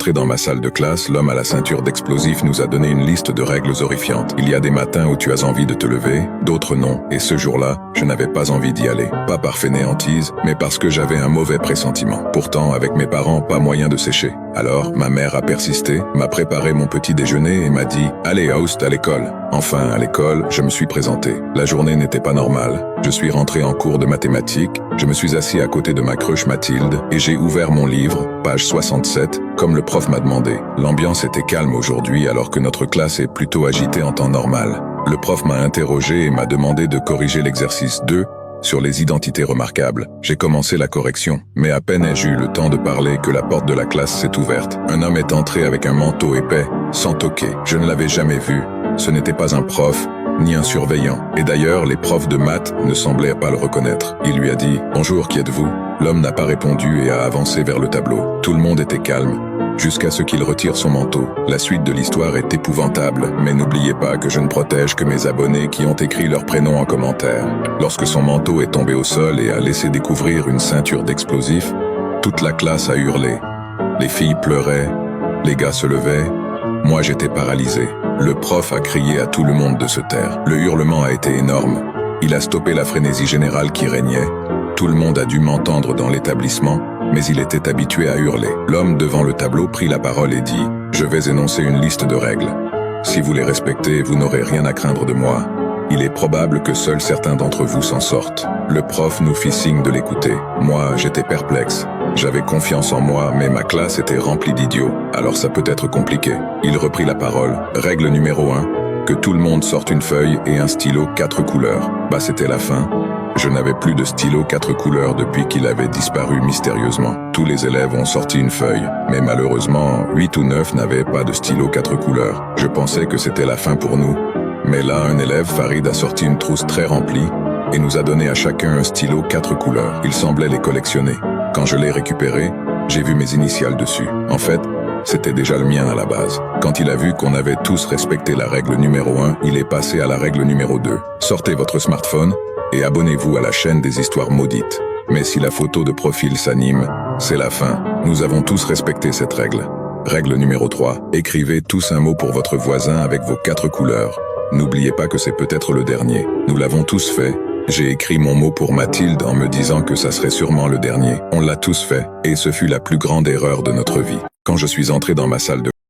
Entré dans ma salle de classe, l'homme à la ceinture d'explosifs nous a donné une liste de règles horrifiantes. Il y a des matins où tu as envie de te lever, d'autres non, et ce jour-là, je n'avais pas envie d'y aller. Pas par fainéantise, mais parce que j'avais un mauvais pressentiment. Pourtant, avec mes parents, pas moyen de sécher. Alors, ma mère a persisté, m'a préparé mon petit déjeuner et m'a dit « Allez, Host, à l'école ». Enfin, à l'école, je me suis présenté. La journée n'était pas normale. Je suis rentré en cours de mathématiques, je me suis assis à côté de ma crush Mathilde et j'ai ouvert mon livre, page 67, comme le prof m'a demandé. L'ambiance était calme aujourd'hui alors que notre classe est plutôt agitée en temps normal. Le prof m'a interrogé et m'a demandé de corriger l'exercice 2 sur les identités remarquables. J'ai commencé la correction, mais à peine ai-je eu le temps de parler que la porte de la classe s'est ouverte. Un homme est entré avec un manteau épais, sans toquer. Je ne l'avais jamais vu. Ce n'était pas un prof, ni un surveillant. Et d'ailleurs, les profs de maths ne semblaient pas le reconnaître. Il lui a dit « Bonjour, qui êtes-vous » L'homme n'a pas répondu et a avancé vers le tableau. Tout le monde était calme, jusqu'à ce qu'il retire son manteau. La suite de l'histoire est épouvantable, mais n'oubliez pas que je ne protège que mes abonnés qui ont écrit leur prénom en commentaire. Lorsque son manteau est tombé au sol et a laissé découvrir une ceinture d'explosifs, toute la classe a hurlé. Les filles pleuraient, les gars se levaient, moi j'étais paralysé. Le prof a crié à tout le monde de se taire. Le hurlement a été énorme. Il a stoppé la frénésie générale qui régnait. Tout le monde a dû m'entendre dans l'établissement, mais il était habitué à hurler. L'homme devant le tableau prit la parole et dit « Je vais énoncer une liste de règles. Si vous les respectez, vous n'aurez rien à craindre de moi. Il est probable que seuls certains d'entre vous s'en sortent. » Le prof nous fit signe de l'écouter. Moi, j'étais perplexe. J'avais confiance en moi, mais ma classe était remplie d'idiots, alors ça peut être compliqué. Il reprit la parole. Règle numéro 1, que tout le monde sorte une feuille et un stylo 4 couleurs. Bah c'était la fin. Je n'avais plus de stylo 4 couleurs depuis qu'il avait disparu mystérieusement. Tous les élèves ont sorti une feuille, mais malheureusement, 8 ou 9 n'avaient pas de stylo 4 couleurs. Je pensais que c'était la fin pour nous. Mais là, un élève, Farid, a sorti une trousse très remplie et nous a donné à chacun un stylo 4 couleurs. Il semblait les collectionner. Quand je l'ai récupéré, j'ai vu mes initiales dessus. En fait, c'était déjà le mien à la base. Quand il a vu qu'on avait tous respecté la règle numéro 1, il est passé à la règle numéro 2. Sortez votre smartphone et abonnez-vous à la chaîne des histoires maudites. Mais si la photo de profil s'anime, c'est la fin. Nous avons tous respecté cette règle. Règle numéro 3. Écrivez tous un mot pour votre voisin avec vos 4 couleurs. N'oubliez pas que c'est peut-être le dernier. Nous l'avons tous fait. J'ai écrit mon mot pour Mathilde en me disant que ça serait sûrement le dernier. On l'a tous fait, et ce fut la plus grande erreur de notre vie. Quand je suis entré dans ma salle de